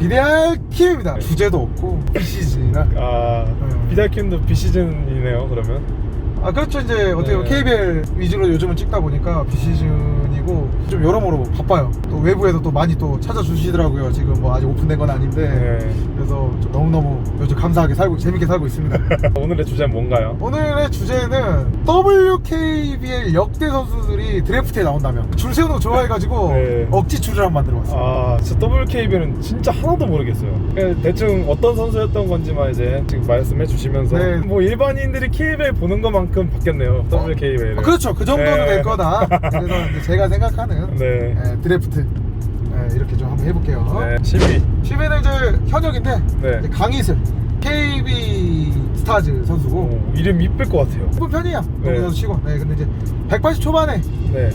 비달킴입니다. 주제도 없고 비시즌이라. 비달킴도 비시즌이네요 그러면. 그렇죠. 이제 어떻게 네. KBL 위주로 요즘은 찍다 보니까 비시즌이고 좀 여러모로 바빠요. 또 외부에도 또 많이 또 찾아주시더라고요. 지금 뭐 아직 오픈된 건 아닌데. 네. 그래서 좀 너무너무 요즘 감사하게 살고 재밌게 살고 있습니다. 오늘의 주제는 뭔가요? 오늘의 주제는 WKBL 역대 선수들이 드래프트에 나온다면 줄 세우는 거 좋아해가지고 네. 억지 줄을 한번 만들어봤어요. 진짜 WKBL은 진짜 하나도 모르겠어요. 그냥 대충 어떤 선수였던 건지만 이제 지금 말씀해 주시면서 네. 뭐 일반인들이 KBL 보는 것만큼 바뀌었네요. WKBL. 그렇죠. 그 정도는 네. 될 거다. 그래서 이제 제가 생각하는 네. 드래프트 이렇게 좀 한번 해볼게요. 네. 10위. 10위는 이제 현역인데 네. 이제 강희슬 KB 스타즈 선수고 이름 이쁠 것 같아요. 예쁜 편이야. 네. 농구 선수 치고. 네, 근데 이제 180 초반에 네.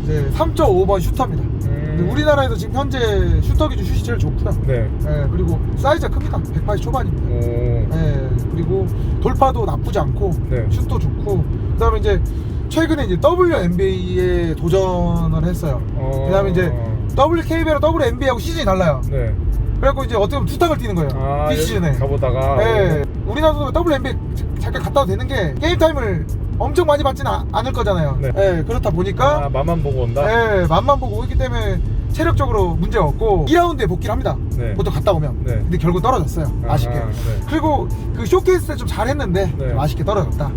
이제 3.5번 슈터입니다. 근데 우리나라에서 지금 현재 슈터 기준 슛이 제일 좋고요. 네. 네, 그리고 사이즈가 큽니다. 180 초반입니다. 네, 그리고 돌파도 나쁘지 않고 네. 슛도 좋고 그다음에 이제 최근에 이제 WNBA에 도전을 했어요. 그다음에 이제 WKBL하고 WNBA하고 시즌이 달라요. 네. 그래갖고 이제 어떻게 보면 투탁을 뛰는 거예요. 비시즌에. 가보다가. 네. 우리나라 선수가 WNBA 잠깐 갔다 와도 되는 게 게임 타임을 엄청 많이 받지는 않을 거잖아요. 네. 네, 그렇다 보니까 맛만 보고 온다. 네, 맛만 보고 오기 때문에 체력적으로 문제가 없고 2라운드에 복귀를 합니다. 네. 보통 갔다 오면. 네. 근데 결국 떨어졌어요. 아쉽게. 네. 그리고 그 쇼케이스 때 좀 잘했는데 네. 좀 아쉽게 떨어졌다.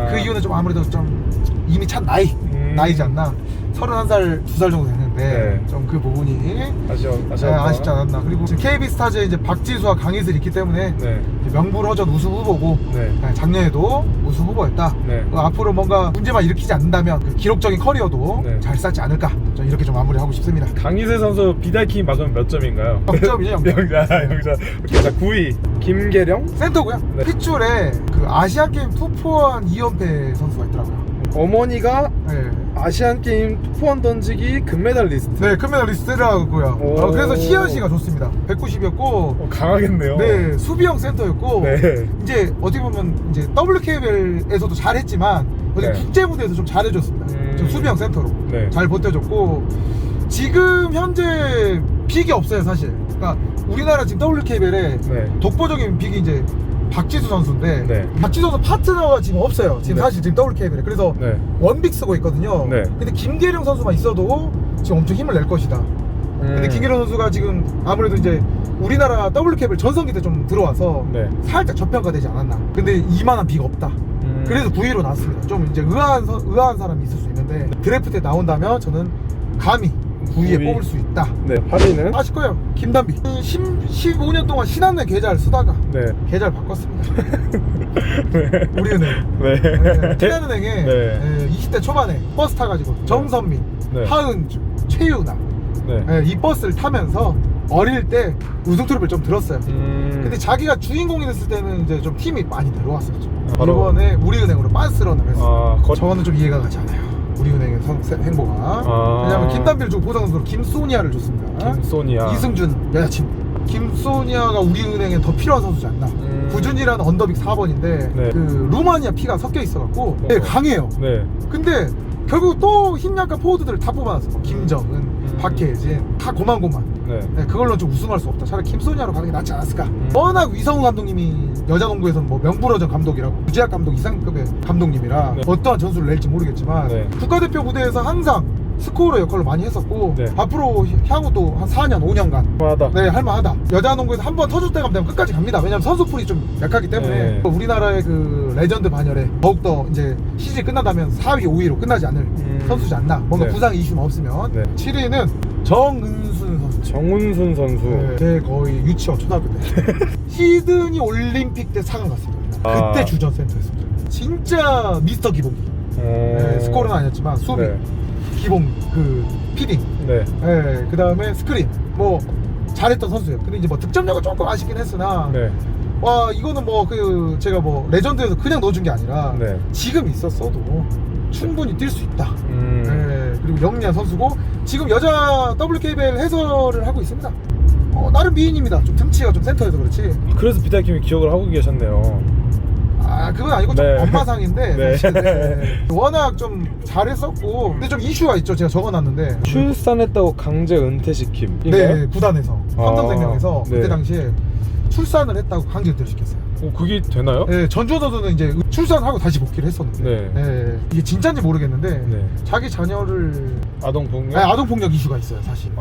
그 이유는 좀 아무래도 좀 이미 찬 나이지 않나. 31살, 2살 정도 됐는데 네. 좀 그 부분이 아쉽지 않았나. 그리고 지금 KB 스타즈에 이제 박지수와 강희슬이 있기 때문에 네. 명불허전 우승 후보고 네. 작년에도 우승 후보였다. 네. 앞으로 뭔가 문제만 일으키지 않는다면 그 기록적인 커리어도 네. 잘 쌓지 않을까. 좀 이렇게 좀 마무리하고 싶습니다. 강희슬 선수 비달킴 막으면 몇 점인가요? 0점이죠, 0점. 영자. 자, 9위 김계령 센터고요. 네. 핏줄에 그 아시안게임 투포한 2연패 선수가 있더라고요. 어머니가 네. 아시안게임 투포한 던지기 금메달리스트. 네, 금메달리스트라고요. 그래서 희연씨가 좋습니다. 190이었고 강하겠네요. 네, 수비형 센터였고 네. 이제 어떻게 보면 이제 WKBL에서도 잘했지만 어디 네. 국제 무대에서 좀 잘해줬습니다. 좀 수비형 센터로 네. 잘 버텨줬고 지금 현재 빅이 없어요 사실. 그러니까 우리나라 지금 WKBL에 네. 독보적인 빅이 이제 박지수 선수인데 네. 박지수 선수 파트너가 지금 없어요. 지금 네. 사실 지금 WKBL에 그래서 네. 원빅 쓰고 있거든요. 네. 근데 김계령 선수만 있어도 지금 엄청 힘을 낼 것이다. 근데 김계령 선수가 지금 아무래도 이제 우리나라 WKBL 전성기 때 좀 들어와서 네. 살짝 저평가되지 않았나. 근데 이만한 빅 없다. 그래서 9위로 나왔습니다. 좀 이제 의아한 사람이 있을 수 있는데 드래프트에 나온다면 저는 감히 9위에 9위. 뽑을 수 있다. 네. 8위는 아실 거예요. 김단비. 15년 동안 신한은행 계좌를 쓰다가 네. 계좌를 바꿨습니다. 네. 우리은행. 네. 신한은행에 네. 20대 초반에 버스 타가지고 정선민, 네. 하은주, 최유나 네. 이 버스를 타면서 어릴 때 우승 트로피를 좀 들었어요. 근데 자기가 주인공이 됐을 때는 이제 좀 팀이 많이 늘어왔었죠. 바로- 이번에 우리은행으로 빤스런을 했어요. 아, 저는 좀 이해가 가지 않아요. 우리은행의 행보가. 왜냐면 김단비를 주고 보상 선수로 김소니아를 줬습니다. 김소니아. 이승준 여자친구. 김소니아가 우리은행에 더 필요한 선수지 않나. 구준이라는 언더빅 4번인데 네. 그 루마니아 피가 섞여 있어갖고 네, 강해요. 네. 근데 결국 또 힘 약한 포워드들을 다 뽑아놨어. 김정은, 박혜진 다 고만고만. 네. 네, 그걸로 좀 우승할 수 없다. 차라리 김소니아로 가는 게 낫지 않았을까. 워낙 위성우 감독님이 여자농구에서는 뭐 명불허전 감독이라고 유재학 감독 이상급의 감독님이라 네. 어떠한 전술을 낼지 모르겠지만 네. 국가대표 무대에서 항상 스코어러 역할을 많이 했었고 네. 앞으로 향후 또 한 4년 5년간 하다. 네, 할만하다. 여자농구에서 한 번 터줄 때가 되면 끝까지 갑니다. 왜냐면 선수풀이 좀 약하기 때문에 네. 우리나라의 그 레전드 반열에 더욱더 이제 시즌이 끝난다면 4위, 5위로 끝나지 않을 선수지 않나. 뭔가 네. 부상 이슈는 없으면. 네. 7위는 정은순 선수. 정은순 선수. 네, 제 거의 유치원 초등학교 때 시드니 올림픽 때 4강 갔습니다. 그때 주전 센터였습니다. 진짜 미스터 기본기. 네, 스코어는 아니었지만 수비, 네. 기본 그 피딩, 네. 그 다음에 스크린 뭐 잘했던 선수예요. 근데 이제 뭐 득점력은 조금 아쉽긴 했으나 네. 와 이거는 뭐 그 제가 뭐 레전드에서 그냥 넣어준 게 아니라 네. 지금 있었어도 충분히 뛸 수 있다. 그리고 영리한 선수고 지금 여자 WKBL 해설을 하고 있습니다. 나름 미인입니다. 좀 등치가 좀 센터여서 그렇지. 그래서 비달킴이 기억을 하고 계셨네요. 그건 아니고 좀 네. 엄마상인데 네. 사실, 네. 워낙 좀 잘했었고 근데 좀 이슈가 있죠. 제가 적어놨는데 출산했다고 강제 은퇴시킴. 네, 구단에서 아, 삼성생명에서 네. 그때 당시에 출산을 했다고 강제 은퇴시켰어요. 그게 되나요? 네, 전주원 선수는 이제 출산하고 다시 복귀를 했었는데 네. 네, 이게 진짜인지 모르겠는데 네. 자기 자녀를 아동폭력? 아동폭력 이슈가 있어요 사실.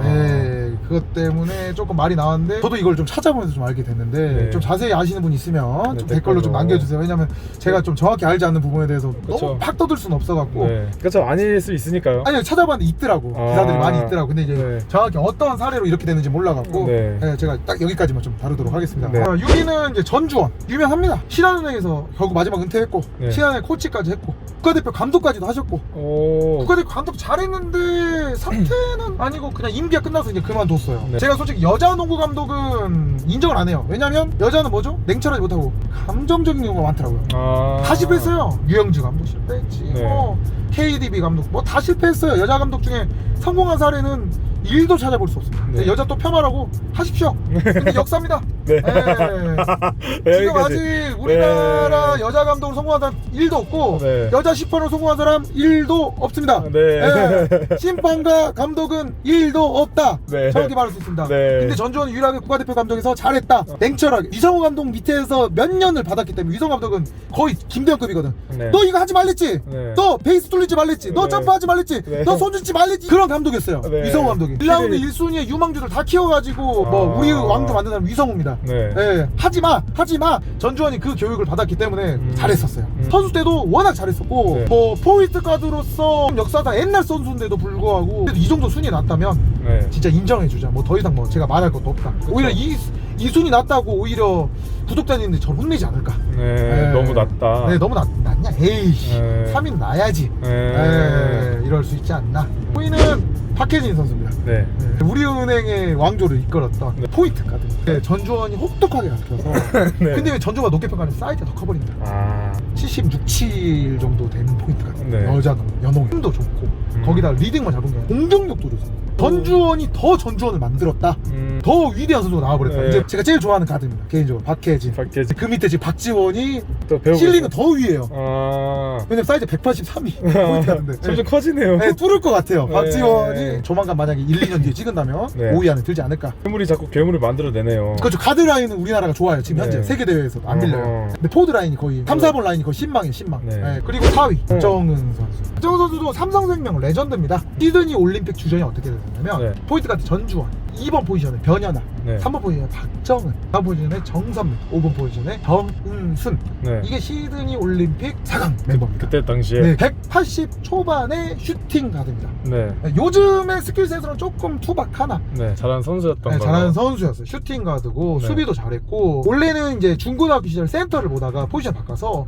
네, 그것 때문에 조금 말이 나왔는데 저도 이걸 좀 찾아보면서 좀 알게 됐는데 네. 좀 자세히 아시는 분 있으면 네, 좀 댓글로 좀 남겨주세요. 왜냐면 제가 좀 정확히 알지 않는 부분에 대해서 그쵸. 너무 팍 떠들 수는 없어갖고 네. 그렇죠. 아닐 수 있으니까요. 아니 찾아봤는데 있더라고. 기사들이 많이 있더라고. 근데 이제 네. 정확히 어떤 사례로 이렇게 되는지 몰라갖고 네. 네, 제가 딱 여기까지만 좀 다루도록 하겠습니다. 네. 6위는 이제 전주원 유명합니다. 신한은행에서 결국 마지막 은퇴했고 네. 신한은행 코치까지 했고 국가대표 감독까지도 하셨고 오. 국가대표 감독 잘했는데 사퇴는 아니고 그냥 임기가 끝나서 이제 그만뒀어요. 네. 제가 솔직히 여자 농구 감독은 인정을 안 해요. 왜냐면 여자는 뭐죠? 냉철하지 못하고 감정적인 경우가 많더라고요. 다 다 실패했어요. 유영주 감독 실패했지. 네. 뭐 KDB 감독 뭐 다 실패했어요. 여자 감독 중에 성공한 사례는 1도 찾아볼 수 없습니다. 네. 근데 여자 또 폄하라고 하십시오. 근데 역사입니다. 네. 네. 지금 여기까지. 아직 우리나라 네. 여자 감독으로 성공한 사람 1도 없고 네. 여자 심판으로 성공한 사람 1도 없습니다. 네. 심판과 감독은 1도 없다. 네. 정확히 말할 수 있습니다. 네. 근데 전주원은 유일하게 국가대표 감독에서 잘했다. 냉철하게. 위성호 감독 밑에서 몇 년을 받았기 때문에 위성호 감독은 거의 김대현급이거든. 네. 너 이거 하지 말랬지? 네. 너 베이스 돌리지 말랬지? 너 네. 점프하지 말랬지? 네. 너 손 줍지 말랬지? 그런 감독이었어요. 네. 위성호 감독이. 1라운드 1순위에 유망주들 다 키워가지고 뭐 우리 왕조 만든 사람 위성호입니다. 네. 하지마. 전주원이 그 교육을 받았기 때문에 잘했었어요. 음. 선수 때도 워낙 잘했었고 네. 뭐 포인트 가드로서 역사상 옛날 선수인데도 불구하고 그래도 이 정도 순위 났다면 네. 진짜 인정해주자. 뭐 더 이상 뭐 제가 말할 것도 없다. 오히려 이 순위 낮다고 오히려 구독자님들 저를 혼내지 않을까. 네. 너무 낮다. 네, 너무 낮냐? 에이씨, 네. 3위는 나야지. 네. 이럴 수 있지 않나. 5위는 박혜진 선수입니다. 네. 우리은행의 왕조를 이끌었던 네. 포인트 가드. 네, 전주원이 혹독하게 가르쳐서. 네. 근데 왜 전주가 높게 평가하면 사이즈가 더 커버린다. 아. 76, 7 정도 되는 포인트 가드. 네. 여자 연홍 힘도 좋고 거기다 리딩만 잡은 게 아니라 공격력도 좋습니다. 전주원이 더 전주원을 만들었다. 더 위대한 선수가 나와버렸다. 네. 이제 제가 제일 좋아하는 가드입니다. 개인적으로 박혜진. 박혜진. 그 밑에 지금 박지원이 또 배우고 실링은 있어요. 더 위에요. 아. 왜냐면 사이즈 183이 포인트 가드인데. 점점 커지네요. 네, 뚫을 것 같아요. 네. 박지원이 조만간 만약에 1, 2년 뒤에 찍은다면 네. 5위 안에 들지 않을까. 괴물이 자꾸 괴물을 만들어내네요. 그렇죠. 가드 라인은 우리나라가 좋아요. 지금 현재 네. 세계 대회에서도 안 밀려요. 어허. 근데 포드 라인이 거의 3, 4번 라인이 거의 신망이에요. 신망. 네. 네. 그리고 4위 박정은 선수. 박정은 선수도 삼성생명 레전드입니다. 시드니 올림픽 주전이 어떻게 되냐면 네. 포인트 가드 전주원, 2번 포지션에 변현아, 네. 3번 포지션에 박정은, 4번 포지션에 정선민, 5번 포지션에 정은순. 네. 이게 시드니 올림픽 4강 멤버입니다. 그때 당시에. 네, 180 초반의 슈팅 가드입니다. 네. 요즘의 스킬셋으로는 조금 투박하나. 네. 잘하는 선수였던 네, 거. 잘하는 선수였어요. 슈팅 가드고 네. 수비도 잘했고 원래는 이제 중고등학교 시절 센터를 보다가 포지션 바꿔서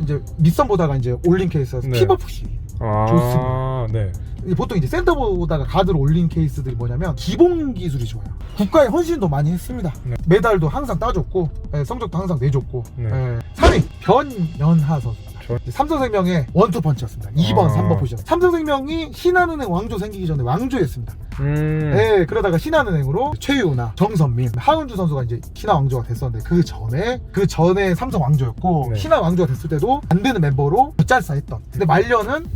이제 밑선 보다가 이제 올린 케이스에서 네. 힙업푸시. 아. 좋습니다. 네. 보통 이제 센터 보다가 가드를 올린 케이스들이 뭐냐면 기본 기술이 좋아요. 국가에 헌신도 많이 했습니다. 네. 메달도 항상 따줬고 성적도 항상 내줬고. 네. 3위 변연하 선수입니다. 저- 삼성생명의 원투펀치였습니다. 2번, 아. 3번 포지션. 삼성생명이 신한은행 왕조 생기기 전에 왕조였습니다. 네, 그러다가 신한은행으로 최유나, 정선민, 하은주 선수가 이제 신한 왕조가 됐었는데 그 전에 삼성 왕조였고 네. 신한 왕조가 됐을 때도 안 되는 멤버로 젖잘싸했던. 근데 말년은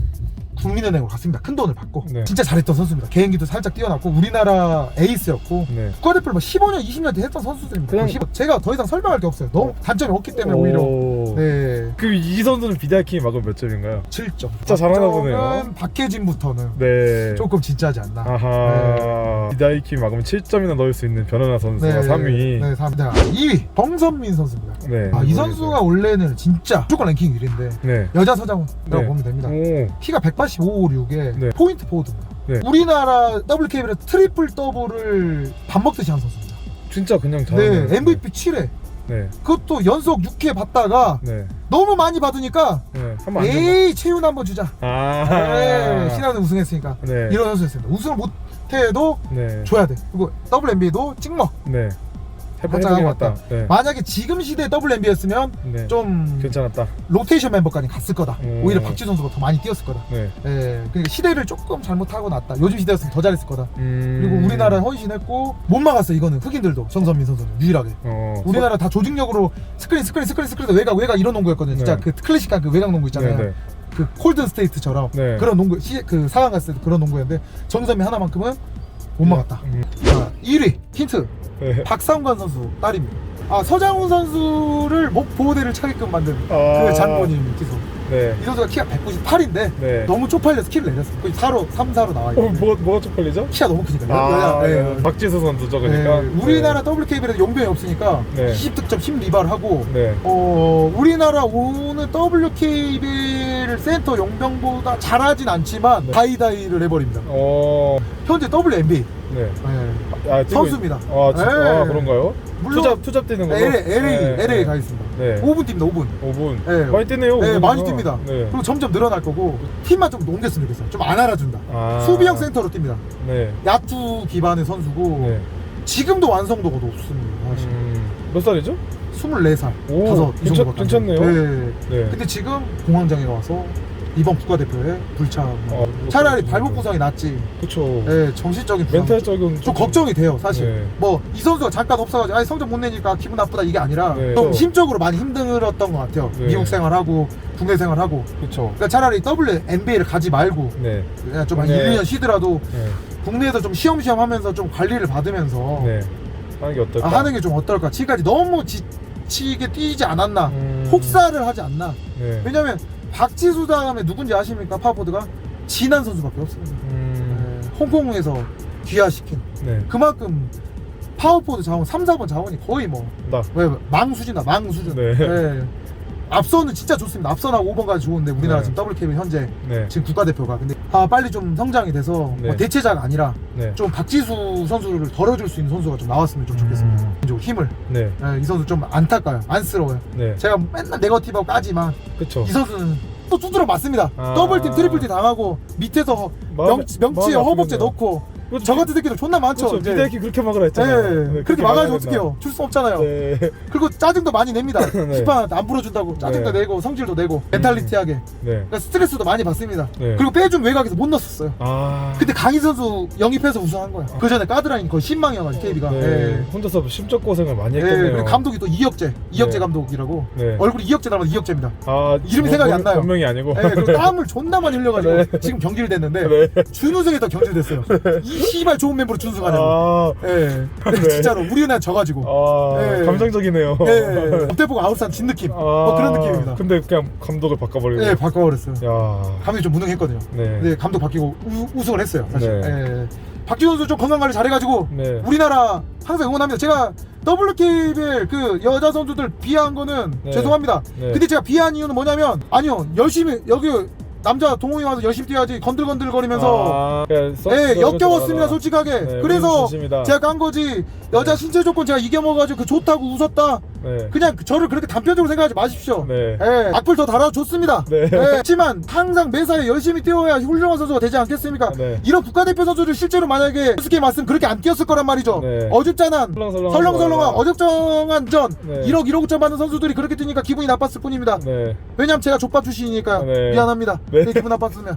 국민은행으로 갔습니다. 큰 돈을 받고. 네. 진짜 잘했던 선수입니다. 개인기도 살짝 뛰어났고 우리나라 에이스였고 네. 국가대표를 막 15년, 20년 뒤에 했던 선수들입니다. 그냥- 제가 더 이상 설명할 게 없어요. 너무 단점이 없기 때문에 오히려. 오. 네. 그 이 선수는 비다이킹이 막으면 몇 점인가요? 7점. 진짜 잘하나 보네요. 박혜진부터는 네. 조금 진짜지 않나. 아하. 비다이킹 막으면 7점이나 넣을 수 있는 변현아 선수가 3위. 네, 3위. 2위 정선민 선수입니다. 네. 이 선수가 원래는 진짜 무조건 랭킹 1위인데 네. 여자 서장훈이라고 네. 보면 됩니다. 오. 키가 185, 6에 네. 포인트 포워드입니다. 네. 우리나라 WKB에서 트리플 더블을 밥 먹듯이 한 선수입니다. 진짜 그냥 잘하는. 네, MVP 7회. 네. 그것도 연속 6회 받다가 네. 너무 많이 받으니까 네. 한번 안 에이 채윤 한번 주자. 아. 네, 신한은 우승했으니까 네. 이런 선수였습니다. 우승을 못해도 네. 줘야 돼. 그리고 WNBA도 찍먹 네. 한장하고 왔다. 왔다. 네. 만약에 지금 시대에 WNBA였으면 네. 좀 괜찮았다. 로테이션 멤버까지 갔을 거다. 오히려 박지 선수가 더 많이 뛰었을 거다. 네. 예, 그러니까 시대를 조금 잘못하고 났다. 요즘 시대였으면 더 잘했을 거다. 그리고 음. 우리나라 헌신했고 못 막았어. 이거는 흑인들도 정선민 선수는 유일하게. 우리나라 다 조직력으로 스크린 외곽 이런 농구였거든요. 진짜 네. 그 클래식한 그 외곽 농구 있잖아요. 네, 네. 그 콜든 스테이트처럼 네. 그런 농구 그 4강 갔을 때 그런 농구였는데 정선민 하나만큼은 못 막았다. 자, 1위 힌트. 네. 박상관 선수 딸입니다. 서장훈 선수를 목 보호대를 차게끔 만든 아. 그 장본인 기소. 네. 이 선수가 키가 198인데 네. 너무 쪽팔려서 키를 내렸어요. 거의 3사로 나와 있고. 뭐가 쪽팔리죠? 키가 너무 크니까. 네. 박지수 선수죠, 그러니까. 우리나라 WKBL에서 용병이 없으니까 네. 20득점 10리바를 하고 네. 우리나라 오는 WKBL 센터 용병보다 잘하진 않지만 네. 다이다이를 해버립니다. 현재 WNBA 네. 네. 선수입니다. 진짜? 네. 그런가요? 물론 투잡 뛰는 걸로? LA 가 있습니다. 네. 5분 뜁니다. 5분. 5분. 네. 많이 뛰네요. 네, 5분이면. 많이 뜁니다. 네. 그리고 점점 늘어날 거고 팀만 좀 옮겼으면 좋겠어요. 좀 안 알아준다. 수비형 센터로 뜁니다. 네. 야투 기반의 선수고 네. 지금도 완성도가 높습니다. 사실. 몇 살이죠? 24살. 오, 괜찮네요. 네. 네. 근데 지금 공황장애가 와서 이번 국가대표에 불참. 차라리 발목 부상이 낫지. 그쵸. 네, 정신적인 부상. 멘탈적인 좀 걱정이 돼요, 사실. 네. 뭐 이 선수가 잠깐 없어가지고 성적 못 내니까 기분 나쁘다 이게 아니라 네. 좀 심적으로 많이 힘들었던 것 같아요. 네. 미국 생활하고 국내 생활하고. 그쵸. 그러니까 차라리 WNBA를 가지 말고 네. 그냥 좀 한 네. 1, 2년 쉬더라도 네. 국내에서 좀 쉬엄쉬엄 하면서 좀 관리를 받으면서 네. 하는 게 어떨까? 하는 게 좀 어떨까. 지금까지 너무 지치게 뛰지 않았나. 혹사를 하지 않나. 네. 왜냐면 박지수 다음에 누군지 아십니까? 파워포드가 진한 선수밖에 없습니다. 네, 홍콩에서 귀화시킨 네. 그만큼 파워포드 자원 3, 4번 자원이 거의 망 수준이다. 망 수준. 네. 네. 앞선은 진짜 좋습니다. 앞선하고 5번까지 좋은데 우리나라 네. 지금 WKBL 현재 네. 지금 국가대표가 근데 빨리 좀 성장이 돼서 네. 대체자가 아니라 네. 좀 박지수 선수를 덜어줄 수 있는 선수가 좀 나왔으면 좀 좋겠습니다. 좀 힘을. 네. 네, 이 선수 좀 안타까워요. 안쓰러워요. 네. 제가 맨날 네거티브하고 까지만 그쵸. 이 선수는 또 두드려 맞습니다. 더블팀 트리플팀 당하고 밑에서 명치에 허벅지 넣고 저 같은 새끼들 존나 많죠. 그렇죠. 미대기 그렇게 막으라 했잖아요. 네, 그렇게 막아야지 어떡해요. 줄 수 없잖아요. 네. 그리고 짜증도 많이 냅니다. 네. 심판 안 불어준다고 짜증도 네. 내고 성질도 내고 멘탈리티하게. 네. 그러니까 스트레스도 많이 받습니다. 네. 그리고 빼준 외곽에서 못 넣었어요. 근데 강희 선수 영입해서 우승한 거야. 그 전에 가드라인 거의 신망이어가지고 KB가. 네. 네. 혼자서 심적 고생을 많이 네. 했겠네요. 그리고 감독이 또 이혁재 네. 감독이라고. 네. 얼굴이 이혁재 닮아서 이혁재입니다. 이름이 뭐, 생각이 안 나요. 본명이 아니고. 네, 그리고 땀을 존나 많이 흘려가지고 네. 지금 경질됐는데 네. 준우승이 더 경질됐어요. 이 씨발 좋은 멤버로 준우승하냐고. 네. 네. 진짜로 우리는 져가지고. 네. 감정적이네요. 네. 업대보고 아웃산 진 느낌. 그런 느낌입니다. 근데 그냥 감독을 바꿔버리고. 네, 바꿔버렸어요. 야. 감독이 좀 무능했거든요. 네. 네, 감독 바뀌고 우승을 했어요. 사실. 네. 네. 박지수 선수 좀 건강 관리 잘해가지고 네. 우리나라 항상 응원합니다. 제가 WKBL 그 여자 선수들 비하한 거는 네. 죄송합니다. 네. 근데 제가 비하한 이유는 뭐냐면 아니요 열심히 여기 남자 동호회 와서 열심히 뛰어야지 건들건들거리면서 네, 역겨웠습니다 솔직하게. 네, 그래서 진심이다. 제가 깐 거지. 여자 신체 조건 제가 이겨먹어가지고 그 좋다고 웃었다. 네. 그냥 저를 그렇게 단편적으로 생각하지 마십시오. 네. 예, 악플 더 달아줬습니다. 네. 하지만 항상 매사에 열심히 뛰어야 훌륭한 선수가 되지 않겠습니까? 네. 이런 국가대표 선수들 실제로 만약에 수수께 맞으면 그렇게 안 뛰었을 거란 말이죠. 네. 어줍잖한 설렁설렁한 어줍쩡한 전 네. 1억 1억 점 받는 선수들이 그렇게 뛰니까 기분이 나빴을 뿐입니다. 네. 왜냐면 제가 족밥 출신이니까요. 네. 미안합니다. 네. 기분 나빴으면.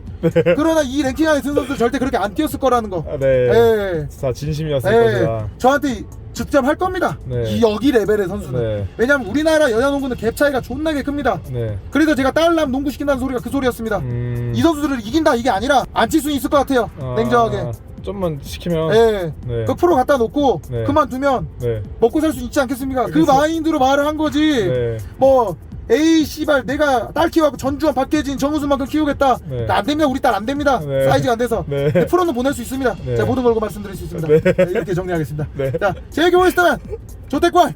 그러나 이 랭킹 안에 든 선수들 절대 그렇게 안 뛰었을 거라는 거. 네. 예. 다 진심이었을 예. 것이다. 저한테 득점할 겁니다. 네. 이 여기 레벨의 선수는. 네. 왜냐면 우리나라 여자 농구는 갭 차이가 존나게 큽니다. 네. 그래서 제가 딸남 농구 시킨다는 소리가 그 소리였습니다. 이 선수들을 이긴다 이게 아니라 안 칠 수 있을 것 같아요. 냉정하게. 좀만 시키면. 예. 네. 그 프로 갖다 놓고 네. 그만두면 네. 먹고 살 수 있지 않겠습니까? 그 그렇죠. 마인드로 말을 한 거지. 네. 뭐 에이 씨발 내가 딸 키워갖고 전주환 박계진 정우수만큼 키우겠다. 네. 안 됩니다. 우리 딸 안 됩니다. 네. 사이즈가 안 돼서. 네. 프로는 보낼 수 있습니다. 네. 제가 모든 걸고 말씀드릴 수 있습니다. 네. 네, 이렇게 정리하겠습니다. 네. 자, 제 얘기 보였다면 조태권